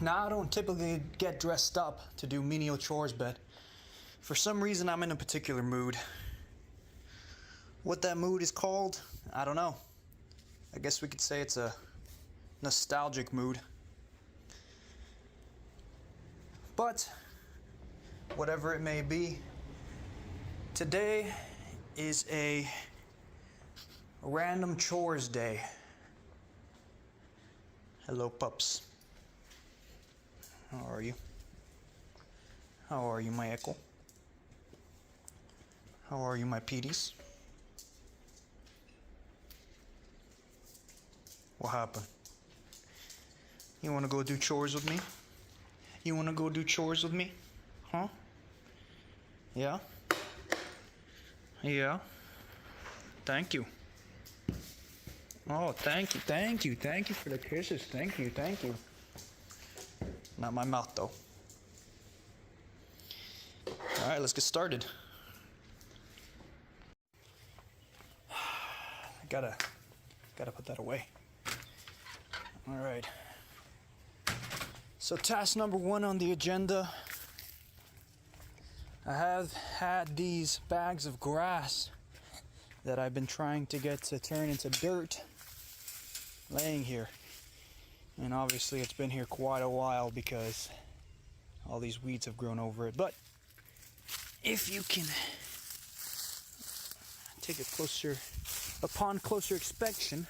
Now, I don't typically get dressed up to do menial chores, but for some reason I'm in a particular mood. What that mood is called, I don't know. I guess we could say it's a nostalgic mood. But whatever it may be, today is a random chores day. Hello, pups. How are you? How are you, my echo? How are you, my Petey's? What happened? You wanna go do chores with me? You wanna go do chores with me? Huh? Yeah? Yeah? Thank you. Oh, thank you for the kisses. Thank you. Not my mouth, though. All right, let's get started. I gotta put that away. All right. So task number 1 on the agenda. I have had these bags of grass that I've been trying to get to turn into dirt laying here. And obviously it's been here quite a while because all these weeds have grown over it. But if you can take a upon closer inspection,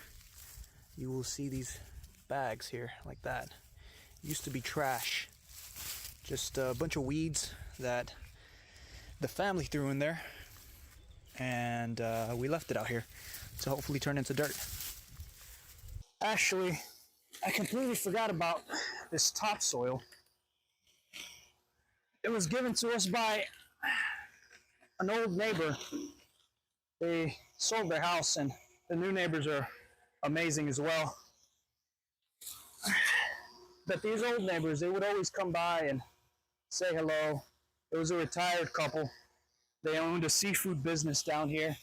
you will see these bags here like that. Used to be trash. Just a bunch of weeds that the family threw in there, and we left it out here to hopefully turn into dirt. Actually, I completely forgot about this topsoil. It was given to us by an old neighbor. They sold their house, and the new neighbors are amazing as well. But these old neighbors, they would always come by and say hello. It was a retired couple. They owned a seafood business down here.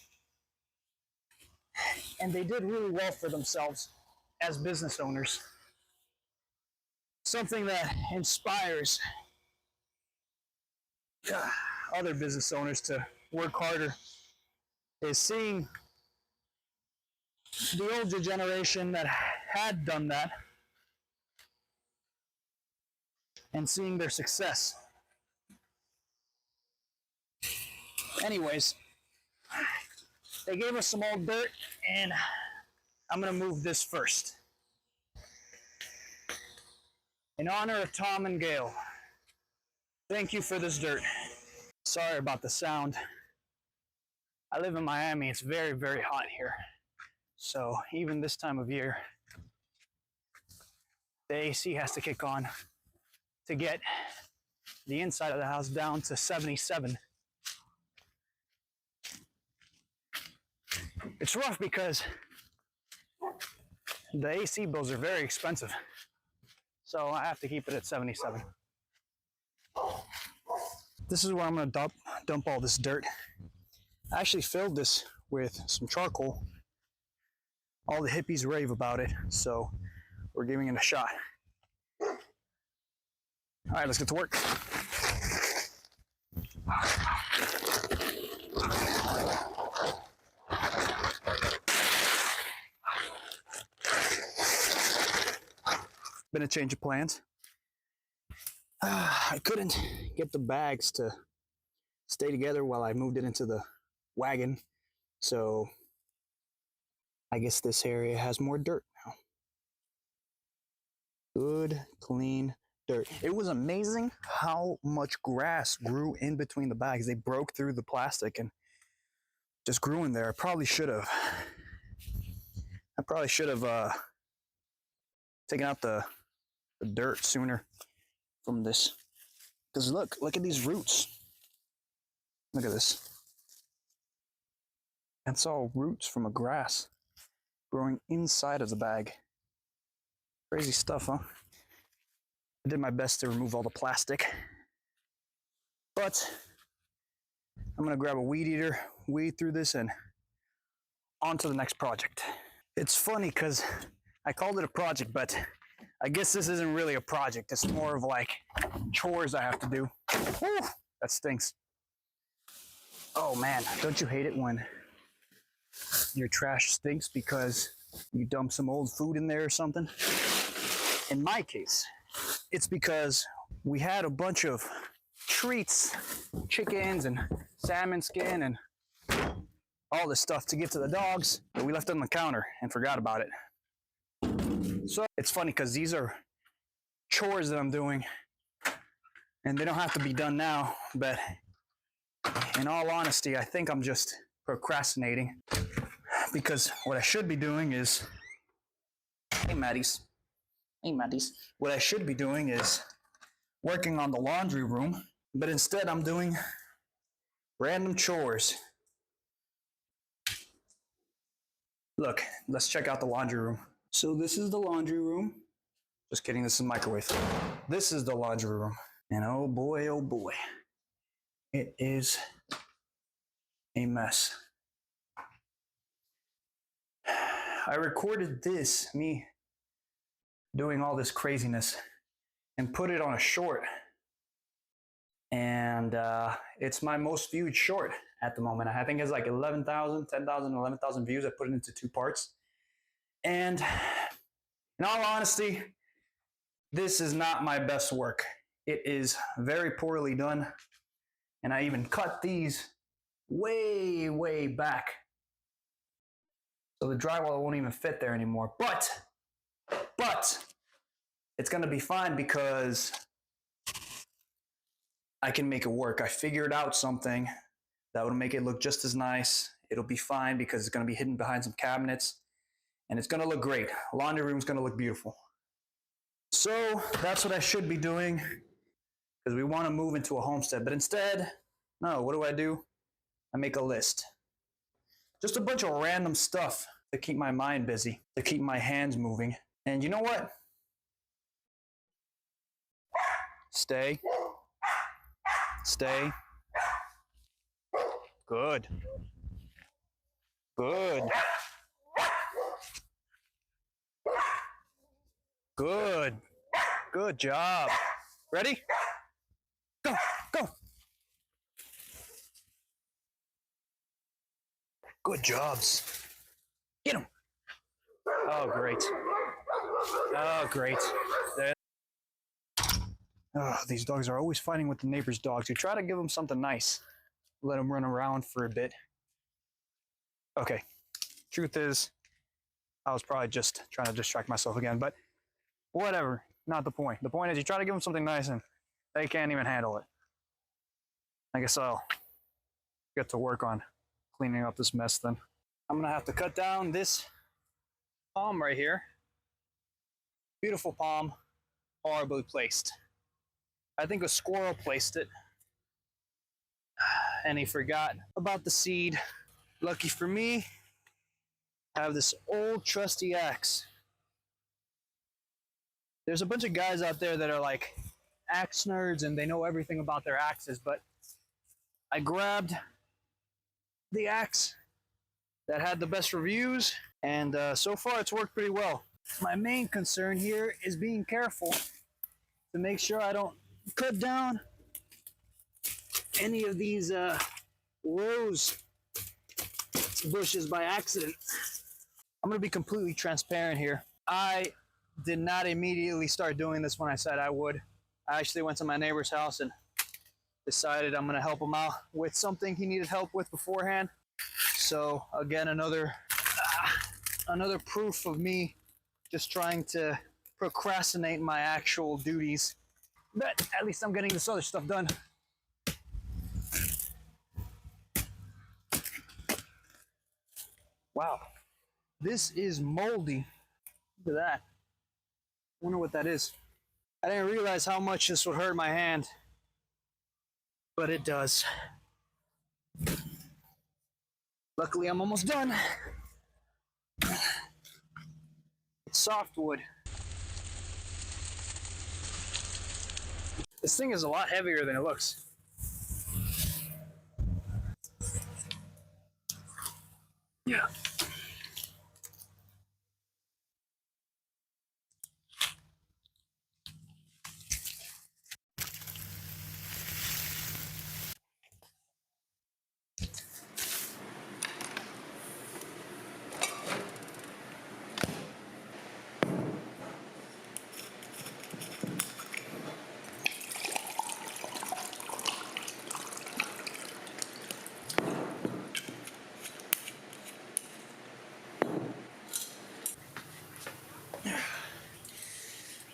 And they did really well for themselves as business owners. Something that inspires other business owners to work harder is seeing the older generation that had done that and seeing their success. Anyways, they gave us some old dirt, and I'm gonna move this first. In honor of Tom and Gail, thank you for this dirt. Sorry about the sound. I live in Miami. It's very, very hot here. So even this time of year, the AC has to kick on to get the inside of the house down to 77. It's rough because the AC bills are very expensive. So I have to keep it at 77. This is where I'm gonna dump all this dirt. I actually filled this with some charcoal. All the hippies rave about it, so we're giving it a shot. All right, let's get to work. Been a change of plans. I couldn't get the bags to stay together while I moved it into the wagon, so I guess this area has more dirt now. Good, clean dirt. It was amazing how much grass grew in between the bags. They broke through the plastic and just grew in there. I probably should have taken out the dirt sooner from this. Because look at these roots. Look at this. That's all roots from a grass growing inside of the bag. Crazy stuff, huh? I did my best to remove all the plastic. But I'm gonna grab a weed eater, weed through this, and on to the next project. It's funny because I called it a project, but I guess this isn't really a project. It's more of like chores I have to do. Whew, that stinks. Oh man, don't you hate it when your trash stinks because you dump some old food in there or something? In my case, it's because we had a bunch of treats, chickens and salmon skin and all this stuff to give to the dogs, but we left it on the counter and forgot about it. So it's funny because these are chores that I'm doing and they don't have to be done now, but in all honesty, I think I'm just procrastinating because what I should be doing is, hey Maddie's, what I should be doing is working on the laundry room, but instead I'm doing random chores. Look, let's check out the laundry room. So this is the laundry room. Just kidding, this is the microwave. This is the laundry room. And oh boy, it is a mess. I recorded this, me doing all this craziness, and put it on a short. And it's my most viewed short at the moment. I think it's like 11,000, 10,000, 11,000 views. I put it into 2 parts. And in all honesty, this is not my best work. It is very poorly done. And I even cut these way back. So the drywall won't even fit there anymore. But it's gonna be fine because I can make it work. I figured out something that would make it look just as nice. It'll be fine because it's gonna be hidden behind some cabinets and it's gonna look great. Laundry room's gonna look beautiful. So that's what I should be doing because we wanna move into a homestead. But instead, no, what do? I make a list. Just a bunch of random stuff to keep my mind busy, to keep my hands moving. And you know what? Stay. Good. Good job. Ready? Go. Good jobs. Get him. Oh, great. There. Oh, these dogs are always fighting with the neighbor's dogs. You try to give them something nice. Let them run around for a bit. Okay. Truth is, I was probably just trying to distract myself again, but whatever. Not the point. The point is you try to give them something nice and they can't even handle it. I guess I'll get to work on cleaning up this mess then. I'm gonna have to cut down this palm right here. Beautiful palm, horribly placed. I think a squirrel placed it and he forgot about the seed. Lucky for me, I have this old trusty axe. There's a bunch of guys out there that are like axe nerds and they know everything about their axes, but I grabbed the axe that had the best reviews and so far it's worked pretty well. My main concern here is being careful to make sure I don't cut down any of these rose bushes by accident. I'm gonna be completely transparent here. I did not immediately start doing this when I said I would. I actually went to my neighbor's house and decided I'm gonna help him out with something he needed help with beforehand. So again, another proof of me just trying to procrastinate my actual duties. But at least I'm getting this other stuff done. Wow, this is moldy. Look at that. Wonder what that is. I didn't realize how much this would hurt my hand, but it does. Luckily, I'm almost done. It's softwood. This thing is a lot heavier than it looks. Yeah.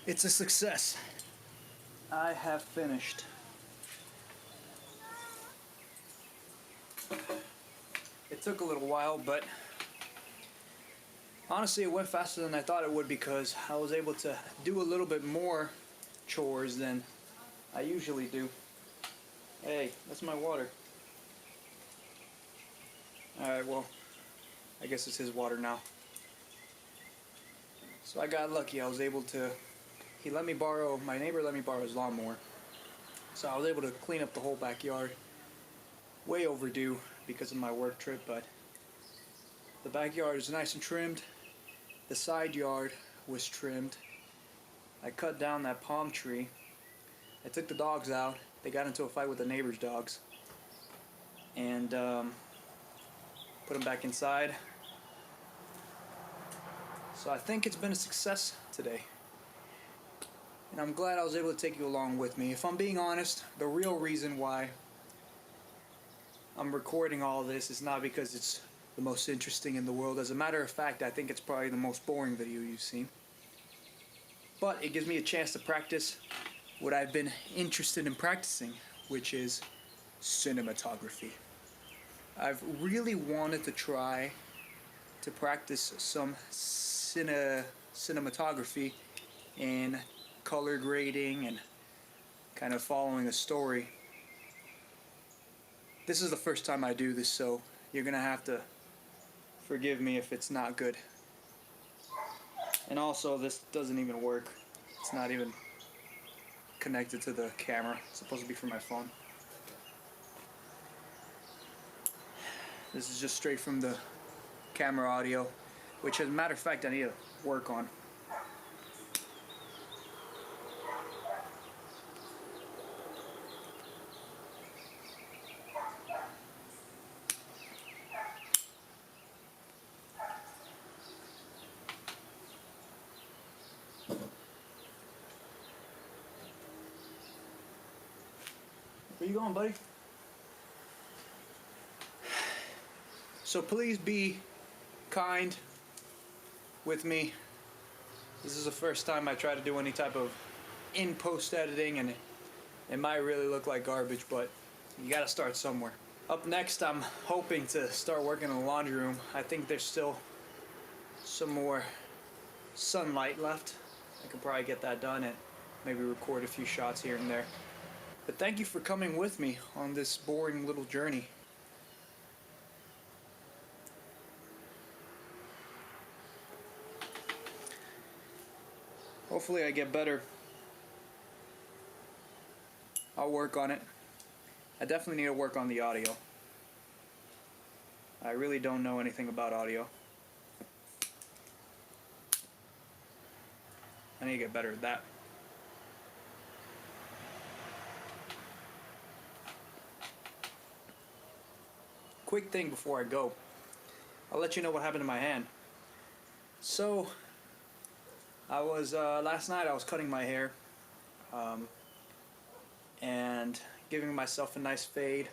It's a success. I have finished. It took a little while, but honestly it went faster than I thought it would because I was able to do a little bit more chores than I usually do. Hey, that's my water. Alright, well, I guess it's his water now. So I got lucky. I was able to, my neighbor let me borrow his lawnmower. So I was able to clean up the whole backyard. Way overdue because of my work trip, but the backyard is nice and trimmed. The side yard was trimmed. I cut down that palm tree. I took the dogs out. They got into a fight with the neighbor's dogs. And put them back inside. So I think it's been a success today. And I'm glad I was able to take you along with me. If I'm being honest, the real reason why I'm recording all this is not because it's the most interesting in the world. As a matter of fact, I think it's probably the most boring video you've seen. But it gives me a chance to practice what I've been interested in practicing, which is cinematography. I've really wanted to try to practice some cinematography in color grading and kind of following a story. This is the first time I do this, so you're gonna have to forgive me if it's not good. And also, this doesn't even work. It's not even connected to the camera. It's supposed to be for my phone. This is just straight from the camera audio, which as a matter of fact I need to work on. Where you going, buddy? So please be kind with me. This is the first time I try to do any type of in-post editing, and it might really look like garbage, but you gotta start somewhere. Up next, I'm hoping to start working in the laundry room. I think there's still some more sunlight left. I could probably get that done and maybe record a few shots here and there. But thank you for coming with me on this boring little journey. Hopefully I get better. I'll work on it. I definitely need to work on the audio. I really don't know anything about audio. I need to get better at that. Quick thing before I go. I'll let you know what happened to my hand. So, I was, last night I was cutting my hair and giving myself a nice fade.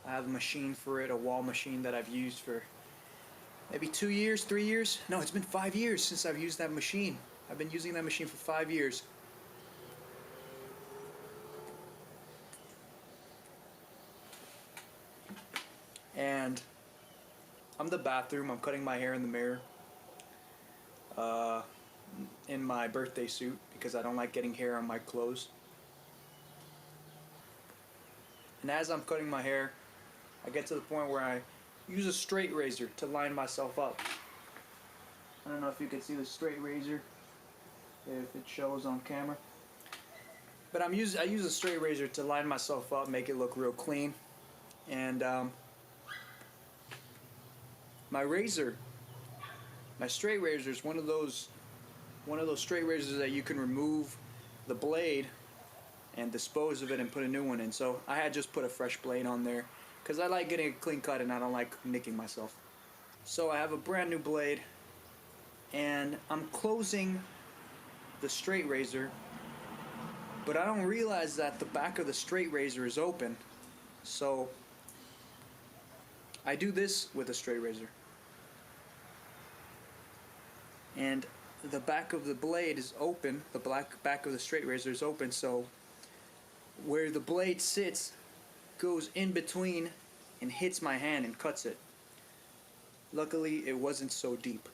I have a machine for it, a wall machine that I've used for maybe 2 years, 3 years. No, it's been 5 years since I've used that machine. I've been using that machine for 5 years. And I'm in the bathroom, I'm cutting my hair in the mirror. In my birthday suit because I don't like getting hair on my clothes. And as I'm cutting my hair, I get to the point where I use a straight razor to line myself up. I don't know if you can see the straight razor, if it shows on camera. But I use a straight razor to line myself up, make it look real clean. And my straight razor is one of those straight razors that you can remove the blade and dispose of it and put a new one in. So I had just put a fresh blade on there because I like getting a clean cut and I don't like nicking myself. So I have a brand new blade and I'm closing the straight razor, but I don't realize that the back of the straight razor is open. So I do this with a straight razor. And the back of the blade is open, the back of the straight razor is open, so where the blade sits goes in between and hits my hand and cuts it. Luckily, it wasn't so deep.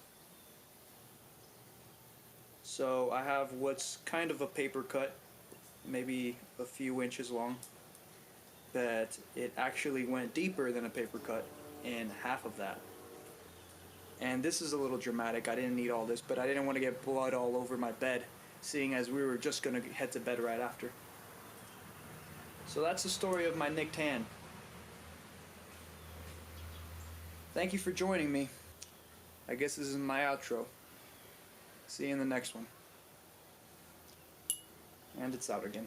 So I have what's kind of a paper cut, maybe a few inches long, but it actually went deeper than a paper cut in half of that. And this is a little dramatic. I didn't need all this, but I didn't want to get blood all over my bed, seeing as we were just going to head to bed right after. So that's the story of my nicked hand. Thank you for joining me. I guess this is my outro. See you in the next one. And it's out again.